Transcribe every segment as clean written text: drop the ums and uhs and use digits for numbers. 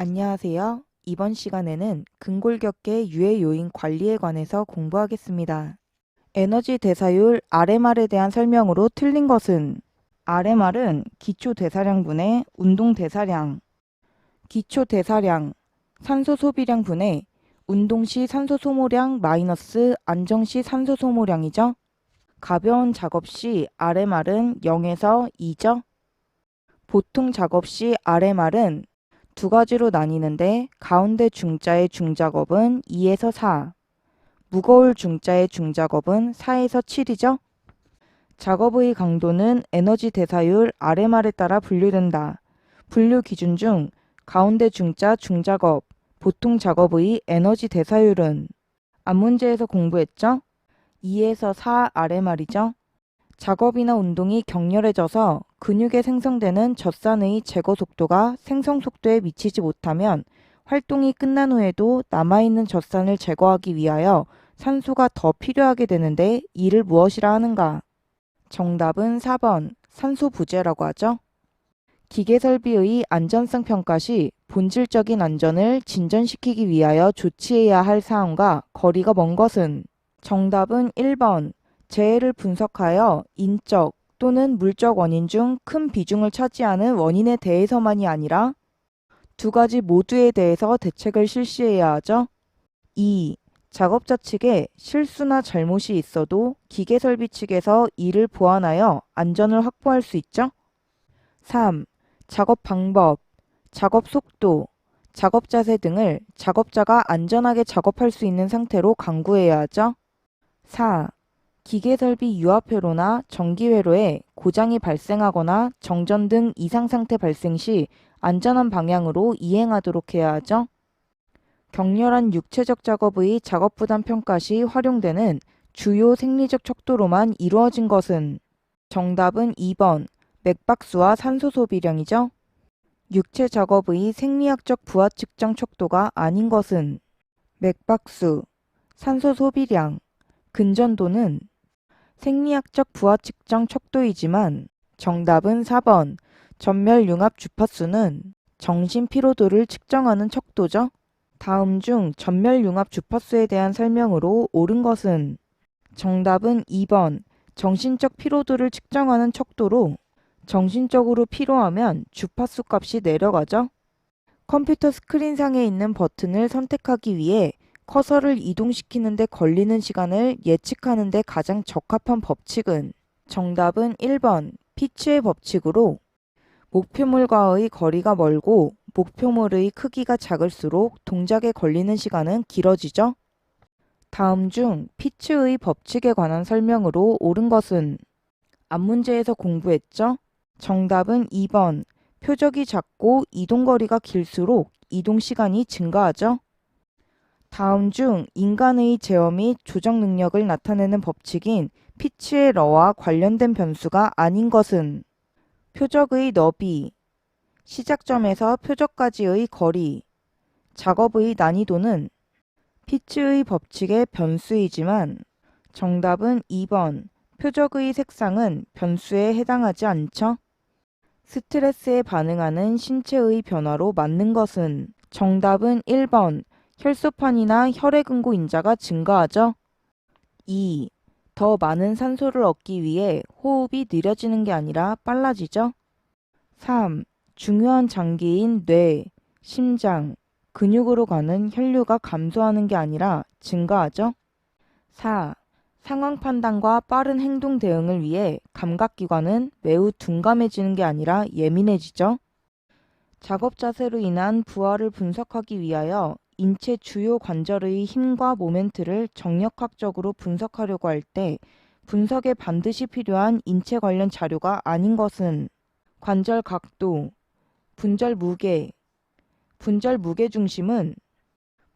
안녕하세요. 이번 시간에는 근골격계 유해 요인 관리에 관해서 공부하겠습니다. 에너지 대사율 RMR에 대한 설명으로 틀린 것은 RMR은 기초 대사량분의 운동 대사량, 기초 대사량, 산소 소비량 분의 운동 시 산소 소모량 마이너스 안정 시 산소 소모량이죠. 가벼운 작업 시 RMR은 0에서 2죠. 보통 작업 시 RMR은 두 가지로 나뉘는데 가운데 중자의 중작업은 2에서 4, 무거울 중자의 중작업은 4에서 7이죠. 작업의 강도는 에너지 대사율 RMR에 따라 분류된다. 분류 기준 중 가운데 중자 중작업, 보통 작업의 에너지 대사율은 앞 문제에서 공부했죠? 2에서 4 RMR이죠. 작업이나 운동이 격렬해져서 근육에 생성되는 젖산의 제거 속도가 생성 속도에 미치지 못하면 활동이 끝난 후에도 남아있는 젖산을 제거하기 위하여 산소가 더 필요하게 되는데 이를 무엇이라 하는가? 정답은 4번 산소 부재라고 하죠. 기계 설비의 안전성 평가 시 본질적인 안전을 진전시키기 위하여 조치해야 할 사항과 거리가 먼 것은 정답은 1번 재해를 분석하여 인적 또는 물적 원인 중 큰 비중을 차지하는 원인에 대해서만이 아니라 두 가지 모두에 대해서 대책을 실시해야 하죠. 2. 작업자 측에 실수나 잘못이 있어도 기계설비 측에서 이를 보완하여 안전을 확보할 수 있죠. 3. 작업 방법, 작업 속도, 작업 자세 등을 작업자가 안전하게 작업할 수 있는 상태로 강구해야 하죠. 4. 기계설비 유압회로나 전기회로에 고장이 발생하거나 정전 등 이상 상태 발생 시 안전한 방향으로 이행하도록 해야 하죠. 격렬한 육체적 작업의 작업 부담 평가 시 활용되는 주요 생리적 척도로만 이루어진 것은 정답은 2번 맥박수와 산소 소비량이죠. 육체 작업의 생리학적 부하 측정 척도가 아닌 것은 맥박수, 산소 소비량, 근전도는 생리학적 부하 측정 척도이지만 정답은 4번 전멸융합 주파수는 정신 피로도를 측정하는 척도죠. 다음 중 전멸융합 주파수에 대한 설명으로 옳은 것은 정답은 2번 정신적 피로도를 측정하는 척도로 정신적으로 피로하면 주파수 값이 내려가죠. 컴퓨터 스크린상에 있는 버튼을 선택하기 위해 커서를 이동시키는 데 걸리는 시간을 예측하는 데 가장 적합한 법칙은 정답은 1번 피츠의 법칙으로 목표물과의 거리가 멀고 목표물의 크기가 작을수록 동작에 걸리는 시간은 길어지죠. 다음 중 피츠의 법칙에 관한 설명으로 옳은 것은 앞 문제에서 공부했죠? 정답은 2번 표적이 작고 이동거리가 길수록 이동시간이 증가하죠. 다음 중 인간의 제어 및 조정 능력을 나타내는 법칙인 피츠의 러와 관련된 변수가 아닌 것은 표적의 너비, 시작점에서 표적까지의 거리, 작업의 난이도는 피츠의 법칙의 변수이지만 정답은 2번 표적의 색상은 변수에 해당하지 않죠. 스트레스에 반응하는 신체의 변화로 맞는 것은 정답은 1번 혈소판이나 혈액응고 인자가 증가하죠. 2. 더 많은 산소를 얻기 위해 호흡이 느려지는 게 아니라 빨라지죠. 3. 중요한 장기인 뇌, 심장, 근육으로 가는 혈류가 감소하는 게 아니라 증가하죠. 4. 상황 판단과 빠른 행동 대응을 위해 감각기관은 매우 둔감해지는 게 아니라 예민해지죠. 작업 자세로 인한 부하를 분석하기 위하여 인체 주요 관절의 힘과 모멘트를 정력학적으로 분석하려고 할 때 분석에 반드시 필요한 인체 관련 자료가 아닌 것은 관절 각도, 분절 무게, 분절 무게 중심은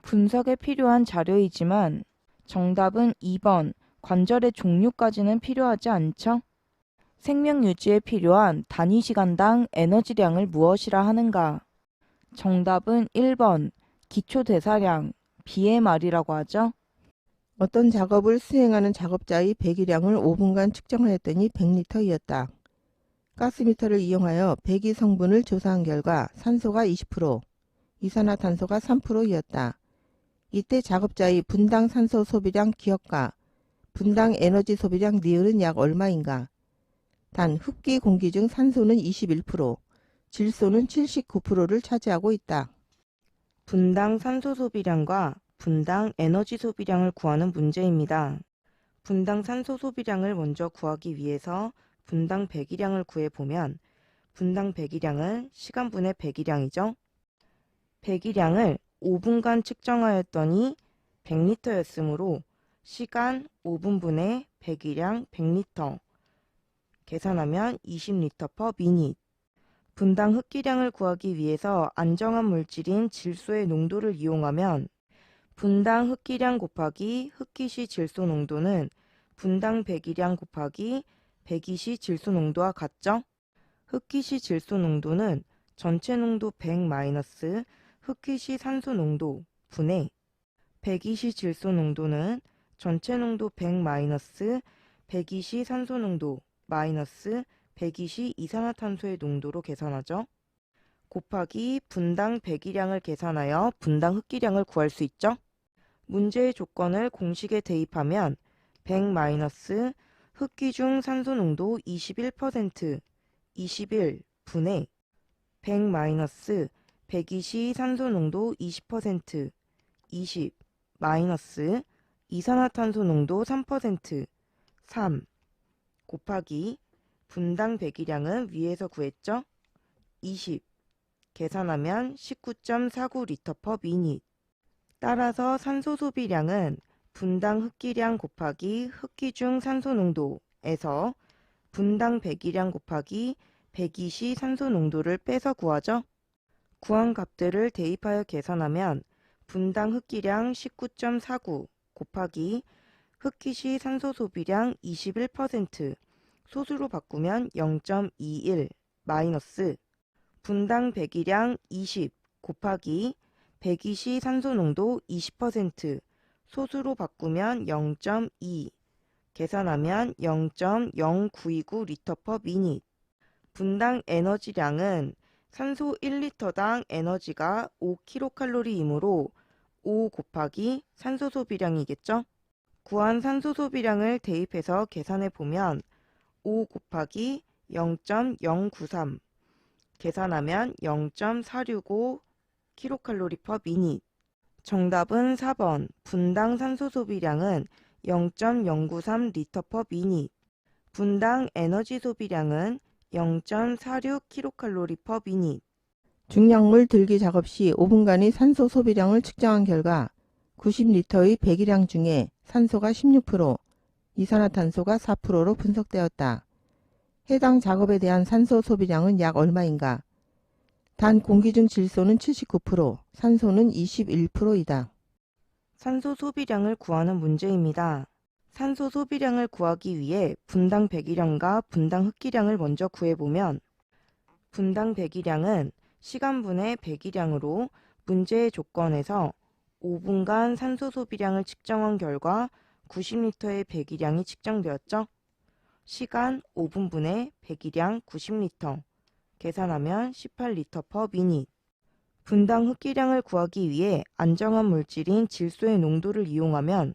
분석에 필요한 자료이지만 정답은 2번 관절의 종류까지는 필요하지 않죠. 생명 유지에 필요한 단위 시간당 에너지량을 무엇이라 하는가? 정답은 1번 기초 대사량, BMR이라고 하죠. 어떤 작업을 수행하는 작업자의 배기량을 5분간 측정하였더니 100리터이었다. 가스미터를 이용하여 배기 성분을 조사한 결과 산소가 20%, 이산화탄소가 3%였다. 이때 작업자의 분당 산소 소비량 기억과 분당 에너지 소비량 니은은 약 얼마인가? 단 흡기 공기 중 산소는 21%, 질소는 79%를 차지하고 있다. 분당 산소 소비량과 분당 에너지 소비량을 구하는 문제입니다. 분당 산소 소비량을 먼저 구하기 위해서 분당 배기량을 구해보면 분당 배기량은 시간분의 배기량이죠. 배기량을 5분간 측정하였더니 100리터였으므로 시간 5분분의 배기량 100리터 계산하면 20리터 per minute. 분당 흡기량을 구하기 위해서 안정한 물질인 질소의 농도를 이용하면 분당 흡기량 곱하기 흡기시 질소 농도는 분당 배기량 곱하기 배기시 질소 농도와 같죠? 흡기시 질소 농도는 전체 농도 100 마이너스 흡기시 산소 농도 분의 배기시 질소 농도는 전체 농도 100 마이너스 배기시 산소 농도 마이너스 배기시 이산화탄소의 농도로 계산하죠. 곱하기 분당 배기량을 계산하여 분당 흡기량을 구할 수 있죠. 문제의 조건을 공식에 대입하면 100 마이너스 흡기 중 산소 농도 21% 21 분의 100 마이너스 배기시 산소 농도 20% 20 마이너스 이산화탄소 농도 3% 3 곱하기 분당 배기량은 위에서 구했죠? 20 계산하면 19.49리터 per minute. 따라서 산소 소비량은 분당 흡기량 곱하기 흡기 중 산소 농도에서 분당 배기량 곱하기 배기시 산소 농도를 빼서 구하죠. 구한 값들을 대입하여 계산하면 분당 흡기량 19.49 곱하기 흡기시 산소 소비량 21% 소수로 바꾸면 0.21 마이너스 분당 배기량 20 곱하기 배기시 산소 농도 20% 소수로 바꾸면 0.2 계산하면 0.0929리터 per minute. 분당 에너지량은 산소 1리터당 에너지가 5kcal이므로 5 곱하기 산소 소비량이겠죠? 구한 산소 소비량을 대입해서 계산해 보면 5 곱하기 0.093 계산하면 0.465 kcal per minute. 정답은 4번 분당 산소 소비량은 0.093 L per minute. 분당 에너지 소비량은 0.46 kcal per minute. 중량물 들기 작업 시 5분간의 산소 소비량을 측정한 결과 90리터의 배기량 중에 산소가 16%, 이산화탄소가 4%로 분석되었다. 해당 작업에 대한 산소 소비량은 약 얼마인가? 단 공기 중 질소는 79%, 산소는 21%이다. 산소 소비량을 구하는 문제입니다. 산소 소비량을 구하기 위해 분당 배기량과 분당 흡기량을 먼저 구해보면 분당 배기량은 시간분의 배기량으로 문제의 조건에서 5분간 산소 소비량을 측정한 결과 90리터의 배기량이 측정되었죠. 시간 5분분의 배기량 90리터 계산하면 18리터 per minute. 분당 흡기량을 구하기 위해 안정한 물질인 질소의 농도를 이용하면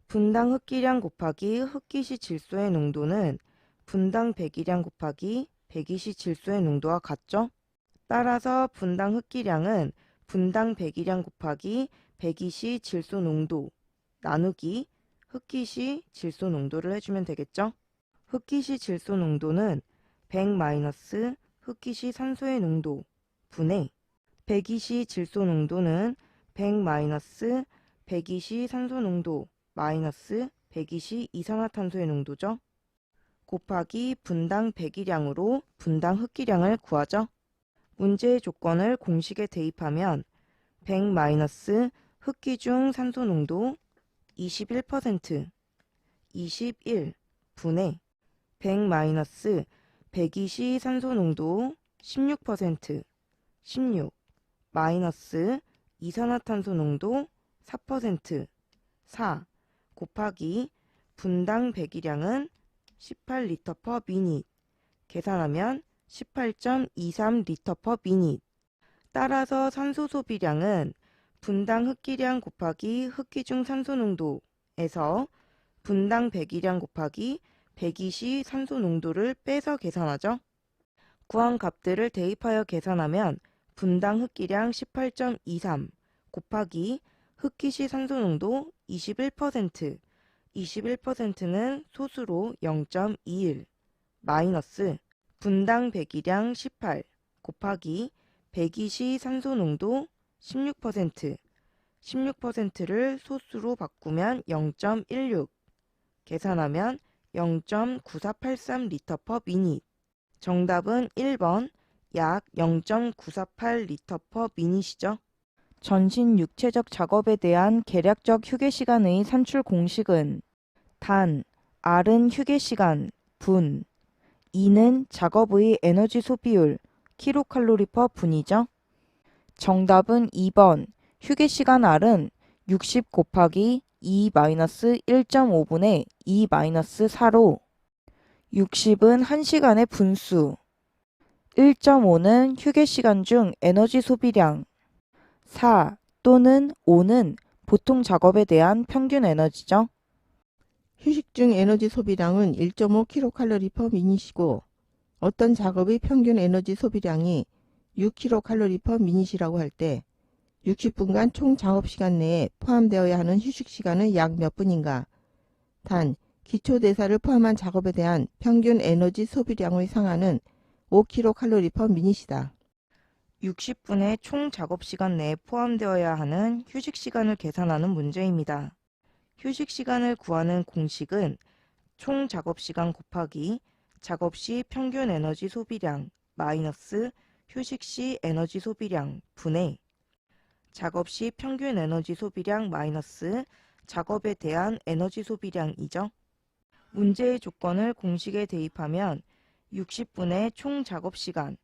분당 흡기량 곱하기 흡기시 질소의 농도는 분당 배기량 곱하기 배기시 질소의 농도와 같죠? 따라서 분당 흡기량은 분당 배기량 곱하기 배기시 질소 농도 나누기 흡기시 질소 농도를 해주면 되겠죠? 흡기시 질소 농도는 100 마이너스 흡기시 산소의 농도 분의 배기시 질소 농도는 100 마이너스 배기시 산소 농도 마이너스 배기시 이산화탄소의 농도죠. 곱하기 분당 배기량으로 분당 흡기량을 구하죠. 문제의 조건을 공식에 대입하면 100 마이너스 흡기 중 산소 농도 21% 21 분의 100 마이너스 배기시 산소 농도 16% 16 마이너스 이산화탄소 농도 4% 4 곱하기 분당 배기량은 18리터 per minute 계산하면 18.23리터 per minute. 따라서 산소 소비량은 분당 흡기량 곱하기 흡기 중 산소 농도에서 분당 배기량 곱하기 배기시 산소 농도를 빼서 계산하죠. 구한 값들을 대입하여 계산하면 분당 흡기량 18.23 곱하기 흡기시 산소 농도 21%, 21%는 소수로 0.21 마이너스 분당 배기량 18 곱하기 배기시 산소 농도 16%, 16%를 소수로 바꾸면 0.16 계산하면 0.9483리터 퍼 미닛. 정답은 1번 약 0.948리터 퍼 미닛이죠. 전신 육체적 작업에 대한 계략적 휴게 시간의 산출 공식은 단, R은 휴게 시간, 분, E는 작업의 에너지 소비율, 킬로칼로리 퍼 분이죠. 정답은 2번 휴게 시간 R은 60 곱하기 2-1.5분의 2-4로 60은 1시간의 분수, 1.5는 휴게 시간 중 에너지 소비량, 4 또는 5는 보통 작업에 대한 평균 에너지죠. 휴식 중 에너지 소비량은 1.5kcal per min이고 어떤 작업의 평균 에너지 소비량이 6kcal per min이라고 할 때 60분간 총 작업시간 내에 포함되어야 하는 휴식시간은 약 몇 분인가? 단, 기초대사를 포함한 작업에 대한 평균 에너지 소비량의 상한은 5kcal per min이다. 60분의 총 작업시간 내에 포함되어야 하는 휴식시간을 계산하는 문제입니다. 휴식시간을 구하는 공식은 총 작업시간 곱하기 작업시 평균 에너지 소비량 마이너스 휴식시 에너지 소비량 분의 작업시 평균 에너지 소비량 마이너스 작업에 대한 에너지 소비량이죠. 문제의 조건을 공식에 대입하면 60분의 총 작업시간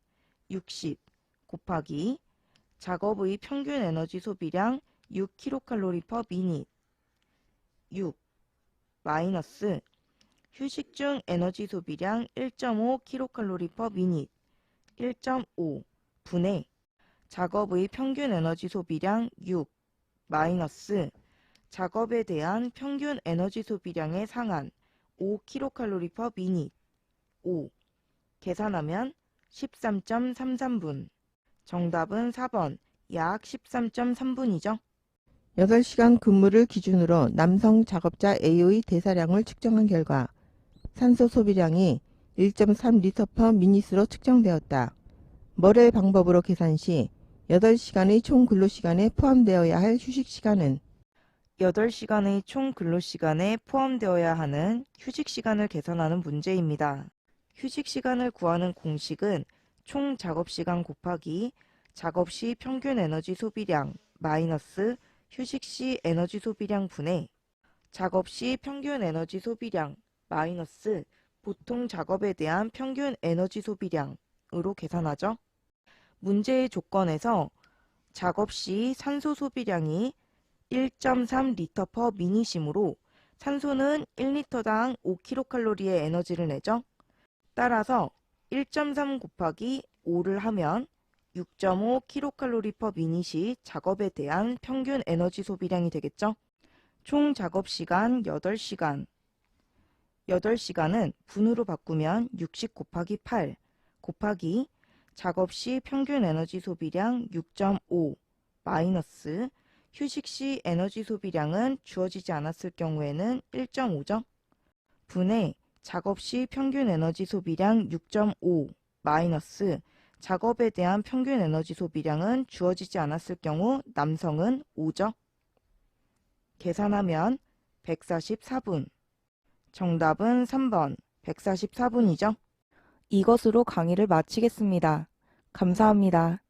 60 곱하기 작업의 평균 에너지 소비량 6kcal per minute 6 마이너스 휴식 중 에너지 소비량 1.5kcal per minute 1.5 분의 작업의 평균 에너지 소비량 6 마이너스 작업에 대한 평균 에너지 소비량의 상한 5kcal per minute 5 계산하면 13.33분. 정답은 4번 약 13.3분이죠. 8시간 근무를 기준으로 남성 작업자 A의 대사량을 측정한 결과 산소 소비량이 1.3리터 per min으로 측정되었다. 뭐를 방법으로 계산 시 8시간의 총 근로시간에 포함되어야 할 휴식시간은 8시간의 총 근로시간에 포함되어야 하는 휴식시간을 계산하는 문제입니다. 휴식시간을 구하는 공식은 총 작업시간 곱하기 작업시 평균 에너지 소비량 마이너스 휴식시 에너지 소비량 분의 작업시 평균 에너지 소비량 마이너스 보통 작업에 대한 평균 에너지 소비량으로 계산하죠. 문제의 조건에서 작업시 산소 소비량이 1.3리터 per min이므로 산소는 1리터당 5kcal의 에너지를 내죠. 따라서 1.3 곱하기 5를 하면 6.5kcal per min이 작업에 대한 평균 에너지 소비량이 되겠죠. 총 작업시간 8시간 8시간은 분으로 바꾸면 60 곱하기 8 곱하기 작업시 평균 에너지 소비량 6.5 마이너스 휴식시 에너지 소비량은 주어지지 않았을 경우에는 1.5죠. 분의 작업시 평균 에너지 소비량 6.5 마이너스 작업에 대한 평균 에너지 소비량은 주어지지 않았을 경우 남성은 5죠. 계산하면 144분. 정답은 3번 144분이죠. 이것으로 강의를 마치겠습니다. 감사합니다.